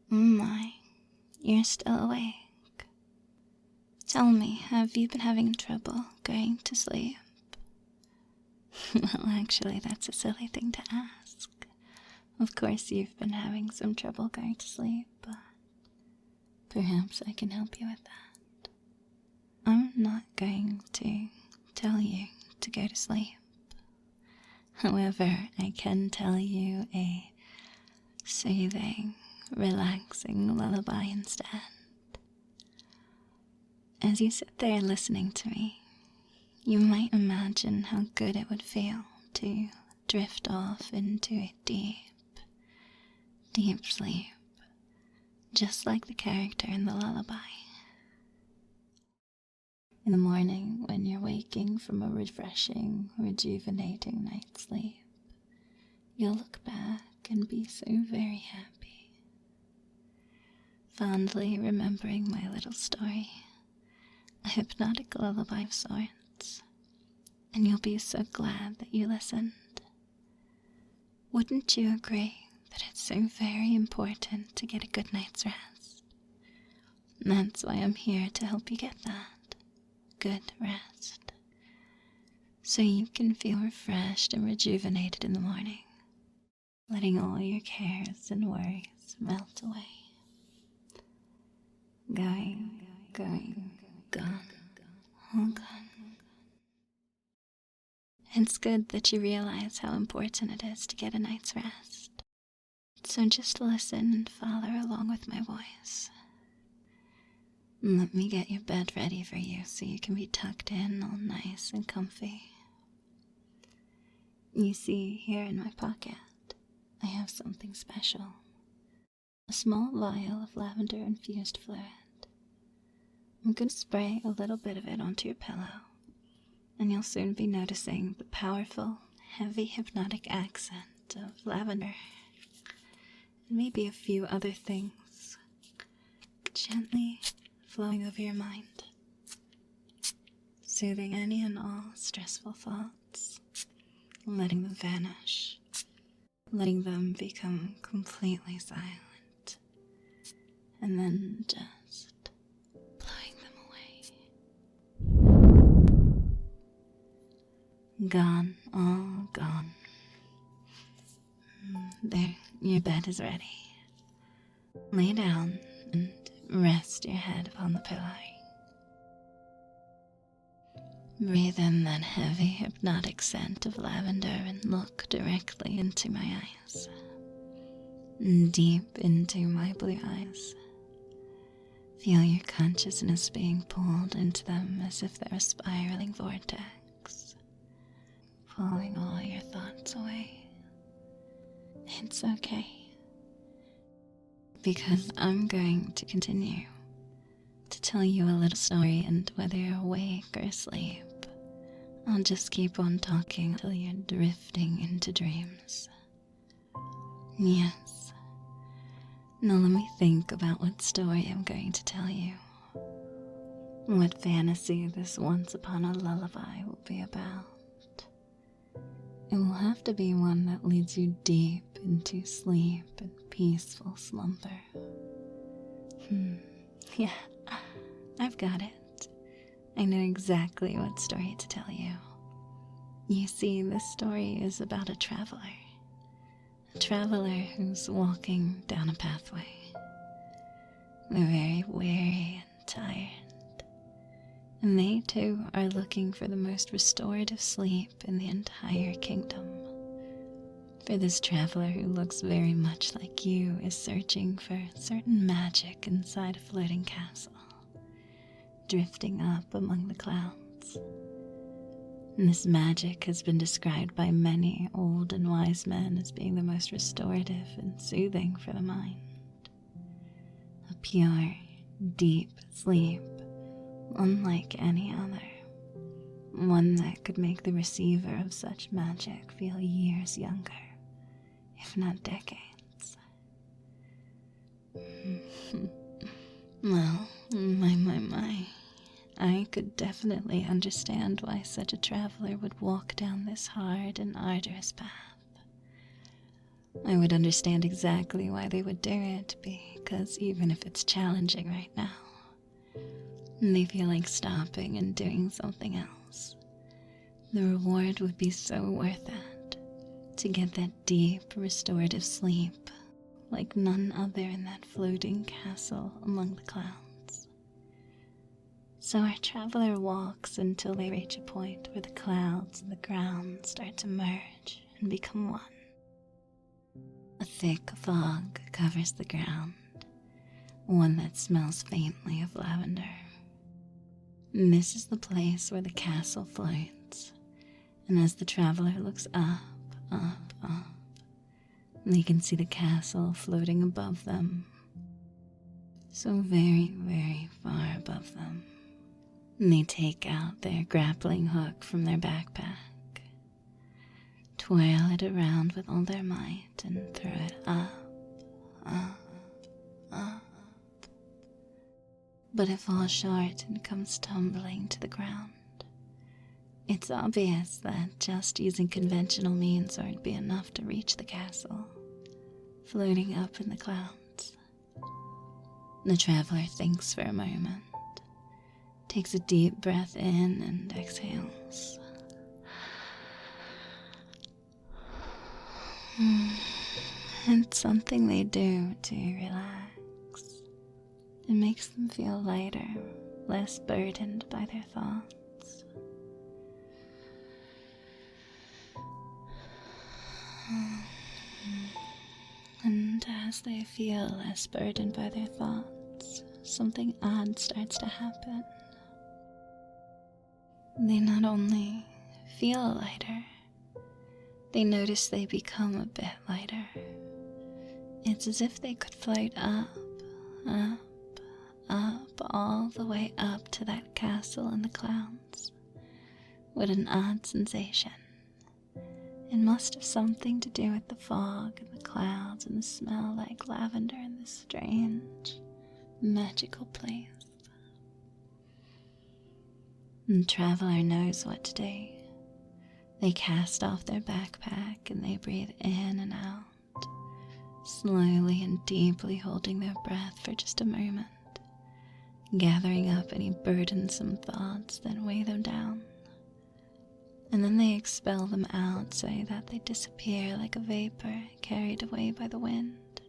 My, you're still awake. Tell me, have you been having trouble going to sleep? Well, actually, that's a silly thing to ask. Of course, you've been having some trouble going to sleep, but perhaps I can help you with that. I'm not going to tell you to go to sleep. However, I can tell you a soothing, relaxing lullaby instead. As you sit there listening to me, you might imagine how good it would feel to drift off into a deep, deep sleep, just like the character in the lullaby. In the morning, when you're waking from a refreshing, rejuvenating night's sleep, you'll look back and be so very happy, fondly remembering my little story, a hypnotic lullaby of sorts, and you'll be so glad that you listened. Wouldn't you agree that it's so very important to get a good night's rest? That's why I'm here to help you get that good rest, so you can feel refreshed and rejuvenated in the morning, letting all your cares and worries melt away. Going, gone, all gone. It's good that you realize how important it is to get a night's rest. So just listen and follow along with my voice. Let me get your bed ready for you so you can be tucked in all nice and comfy. You see, here in my pocket, I have something special. A small vial of lavender-infused fluid. I'm going to spray a little bit of it onto your pillow, and you'll soon be noticing the powerful, heavy hypnotic accent of lavender, and maybe a few other things, gently flowing over your mind, soothing any and all stressful thoughts, letting them vanish, letting them become completely silent, and then just blowing them away. Gone, all gone. There, your bed is ready. Lay down and rest your head upon the pillow. Breathe in that heavy hypnotic scent of lavender and look directly into my eyes. Deep into my blue eyes. Feel your consciousness being pulled into them as if they're a spiraling vortex, pulling all your thoughts away. It's okay, because I'm going to continue to tell you a little story, and whether you're awake or asleep, I'll just keep on talking until you're drifting into dreams. Yes. Now let me think about what story I'm going to tell you. What fantasy this once upon a lullaby will be about. It will have to be one that leads you deep into sleep and peaceful slumber. Yeah, I've got it. I know exactly what story to tell you. You see, this story is about a traveler who's walking down a pathway. They're very weary and tired, and they too are looking for the most restorative sleep in the entire kingdom. For this traveler, who looks very much like you, is searching for certain magic inside a floating castle, drifting up among the clouds. And this magic has been described by many old and wise men as being the most restorative and soothing for the mind. A pure, deep sleep, unlike any other. One that could make the receiver of such magic feel years younger, if not decades. Well, my. I could definitely understand why such a traveler would walk down this hard and arduous path. I would understand exactly why they would do it, because even if it's challenging right now, they feel like stopping and doing something else. The reward would be so worth it, to get that deep, restorative sleep, like none other in that floating castle among the clouds. So our traveler walks until they reach a point where the clouds and the ground start to merge and become one. A thick fog covers the ground, one that smells faintly of lavender. And this is the place where the castle floats, and as the traveler looks up, they can see the castle floating above them, so very, very far above them. And they take out their grappling hook from their backpack, twirl it around with all their might, and throw it up. But it falls short and comes tumbling to the ground. It's obvious that just using conventional means won't be enough to reach the castle, floating up in the clouds. The traveler thinks for a moment, takes a deep breath in and exhales. It's something they do to relax. It makes them feel lighter, less burdened by their thoughts. And as they feel less burdened by their thoughts, something odd starts to happen. They not only feel lighter, they notice they become a bit lighter. It's as if they could float up, all the way up to that castle in the clouds. What an odd sensation. It must have something to do with the fog and the clouds and the smell like lavender in this strange, magical place. The traveler knows what to do. They cast off their backpack and they breathe in and out, slowly and deeply holding their breath for just a moment, gathering up any burdensome thoughts that weigh them down. And then they expel them out so that they disappear like a vapor carried away by the wind,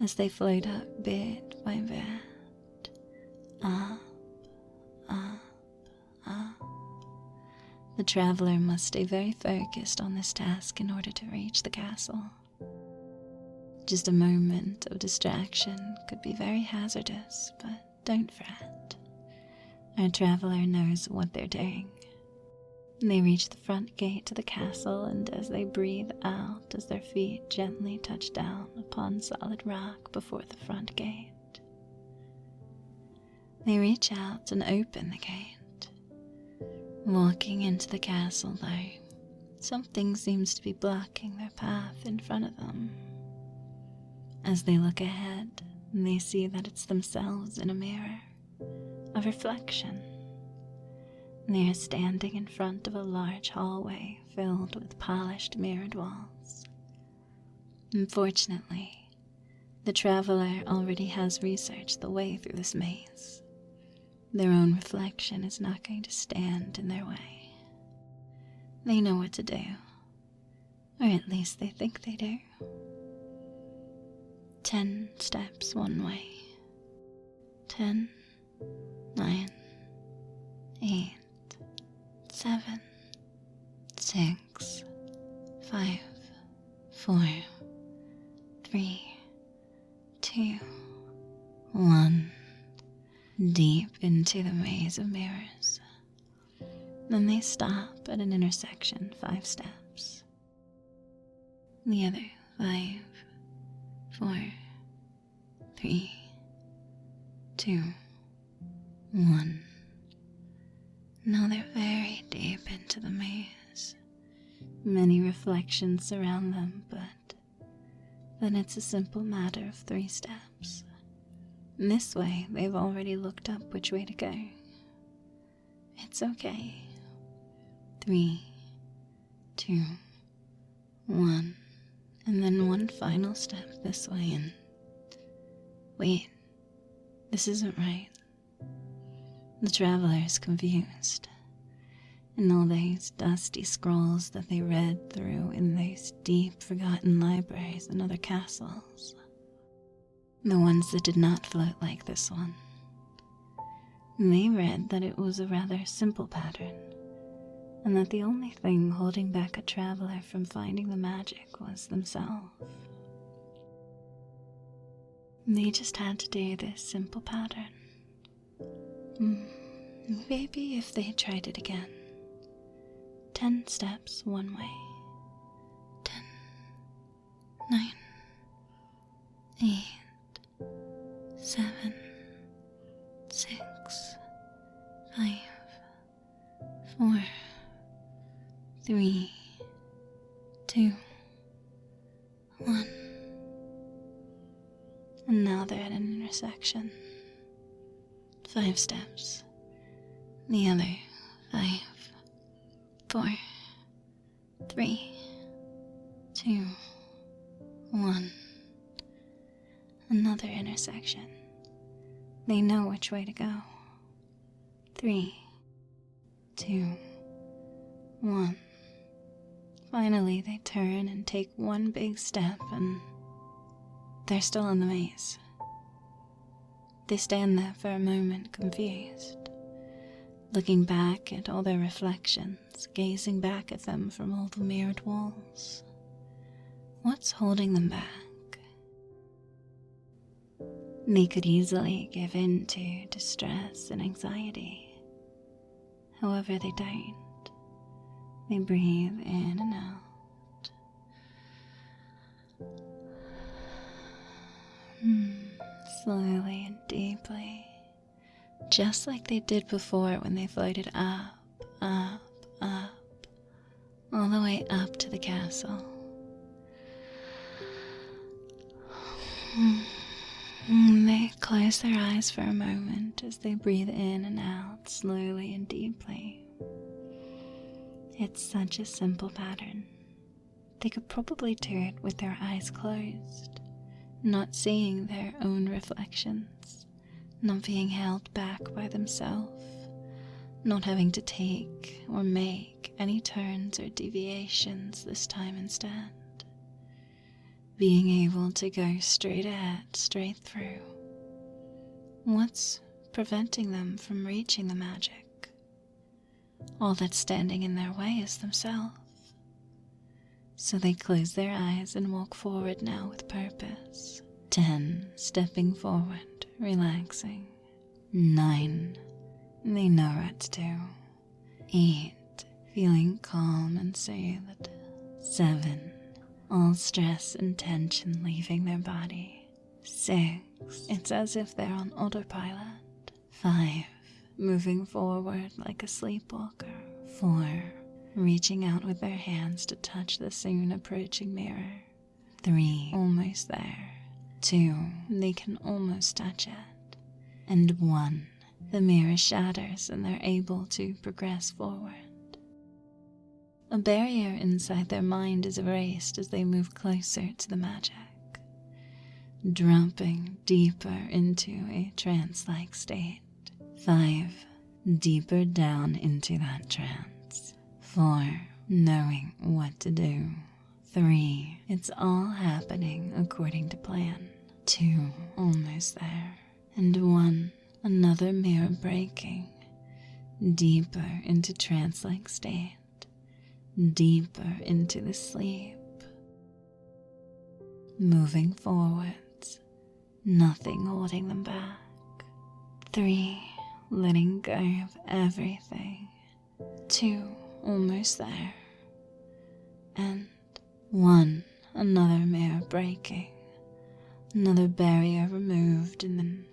as they float up bit by bit, up. The traveler must stay very focused on this task in order to reach the castle. Just a moment of distraction could be very hazardous, but don't fret. Our traveler knows what they're doing. They reach the front gate to the castle, and as they breathe out, as their feet gently touch down upon solid rock before the front gate, they reach out and open the gate. Walking into the castle, though, something seems to be blocking their path in front of them. As they look ahead, they see that it's themselves in a mirror, a reflection. They are standing in front of a large hallway filled with polished mirrored walls. Unfortunately, the traveler already has researched the way through this maze. Their own reflection is not going to stand in their way. They know what to do, or at least they think they do. 10 steps one way. 10, 9, 8, 7, 6, 5, 4, 3, 2, 1. Deep into the maze of mirrors. Then they stop at an intersection 5 steps. The other 5, 4, 3, 2, 1. Now they're very deep into the maze. Many reflections surround them, but then it's a simple matter of 3 steps. This way, they've already looked up which way to go. It's okay. 3, 2, 1, and then one final step this way and wait, this isn't right. The traveler is confused, and all those dusty scrolls that they read through in those deep forgotten libraries and other castles, the ones that did not float like this one, they read that it was a rather simple pattern, and that the only thing holding back a traveler from finding the magic was themselves. They just had to do this simple pattern. Maybe if they tried it again. 10 steps one way. 10, 9, 8, 7, 6, 5, 4, 3, 2, 1. And now they're at an intersection. 5 steps. The other 5, 4, 3, 2, 1. Another intersection. They know which way to go. 3, 2, 1. Finally, they turn and take one big step, and they're still in the maze. They stand there for a moment, confused, looking back at all their reflections, gazing back at them from all the mirrored walls. What's holding them back? They could easily give in to distress and anxiety. However, they don't. They breathe in and out. Slowly and deeply, just like they did before when they floated up, up, up, all the way up to the castle. They close their eyes for a moment as they breathe in and out slowly and deeply. It's such a simple pattern. They could probably do it with their eyes closed, not seeing their own reflections, not being held back by themselves, not having to take or make any turns or deviations this time instead. Being able to go straight ahead, straight through. What's preventing them from reaching the magic? All that's standing in their way is themselves. So they close their eyes and walk forward now with purpose. 10, stepping forward, relaxing. 9, they know what to do. 8, feeling calm and soothed. 7, all stress and tension leaving their body. 6, it's as if they're on autopilot. 5, moving forward like a sleepwalker. 4, reaching out with their hands to touch the soon approaching mirror. 3, almost there. 2, they can almost touch it. And 1, the mirror shatters and they're able to progress forward. A barrier inside their mind is erased as they move closer to the magic, dropping deeper into a trance-like state. 5, deeper down into that trance. 4, knowing what to do. 3, it's all happening according to plan. 2, almost there. And 1, another mirror breaking, deeper into trance-like state, deeper into the sleep. Moving forwards, nothing holding them back. 3, letting go of everything. 2, almost there. And 1, another mirror breaking, another barrier removed, and then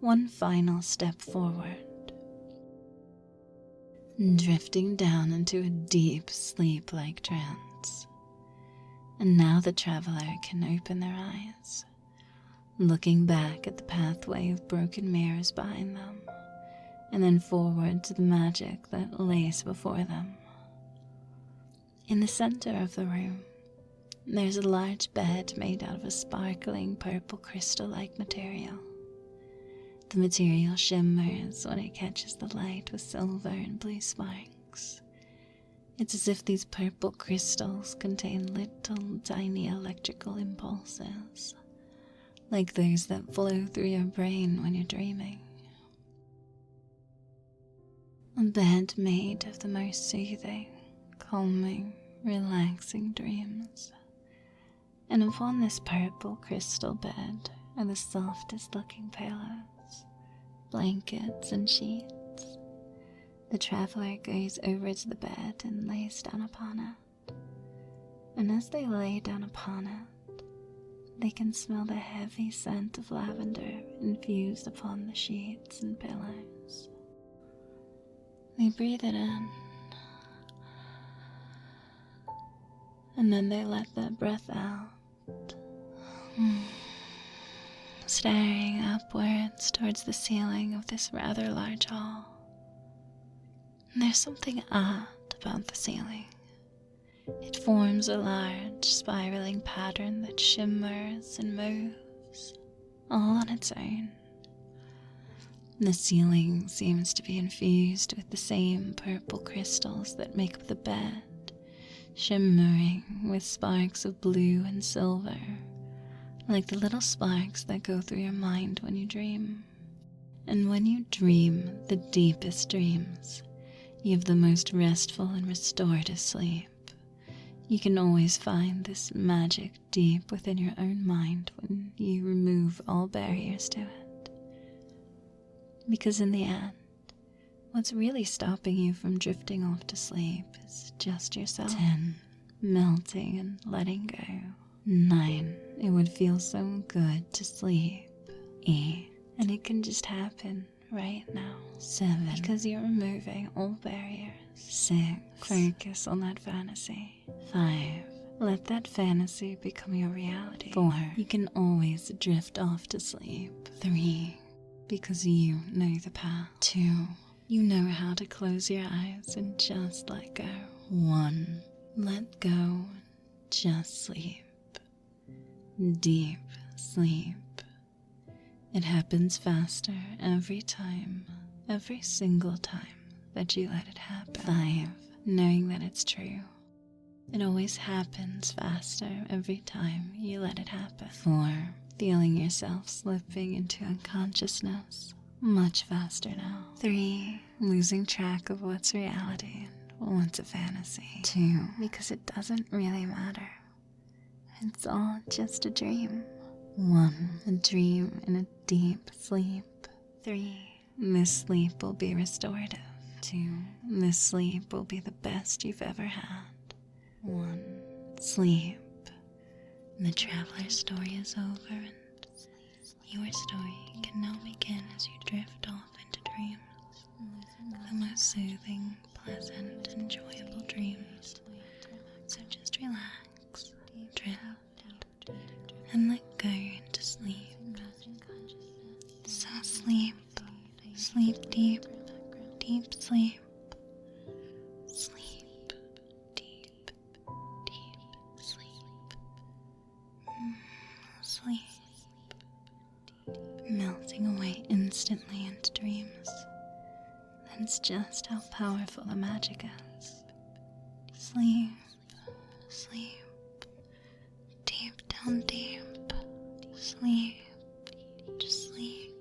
one final step forward. Drifting down into a deep sleep-like trance. And now the traveler can open their eyes, looking back at the pathway of broken mirrors behind them, and then forward to the magic that lays before them. In the center of the room, There's a large bed made out of a sparkling purple crystal-like material. The material shimmers when it catches the light with silver and blue sparks. It's as if these purple crystals contain little tiny electrical impulses, like those that flow through your brain when you're dreaming. A bed made of the most soothing, calming, relaxing dreams. And upon this purple crystal bed are the softest looking pillows, blankets and sheets. The traveler goes over to the bed and lays down upon it. And as they lay down upon it, they can smell the heavy scent of lavender infused upon the sheets and pillows. They breathe it in, and then they let that breath out, staring upwards towards the ceiling of this rather large hall. And there's something odd about the ceiling. It forms a large spiraling pattern that shimmers and moves, all on its own. The ceiling seems to be infused with the same purple crystals that make up the bed, shimmering with sparks of blue and silver, like the little sparks that go through your mind when you dream. And when you dream the deepest dreams, you have the most restful and restorative sleep. You can always find this magic deep within your own mind when you remove all barriers to it. Because in the end, what's really stopping you from drifting off to sleep is just yourself. 10. Melting and letting go. 9. It would feel so good to sleep. 8. And it can just happen right now. 7. Because you're removing all barriers. 6. Focus on that fantasy. 5. Let that fantasy become your reality. 4. You can always drift off to sleep. 3. Because you know the path. 2. You know how to close your eyes and just let go. 1. Let go and just sleep. Deep sleep. It happens faster every time, every single time that you let it happen. 5. Knowing that it's true. It always happens faster every time you let it happen. 4. Feeling yourself slipping into unconsciousness much faster now. 3. Losing track of what's reality and what's a fantasy. 2. Because it doesn't really matter. It's all just a dream. 1. A dream in a deep sleep. 3. This sleep will be restorative. 2. This sleep will be the best you've ever had. 1. Sleep. The traveler's story is over, and your story can now begin as you drift off into dreams. The most soothing, pleasant, enjoyable dreams. So just relax, drift, and let go into sleep. So sleep, sleep deep, deep sleep. Sleep, deep, deep sleep. Sleep, melting away instantly into dreams. That's just how powerful the magic is. Sleep, sleep, deep down deep. Sleep, just sleep.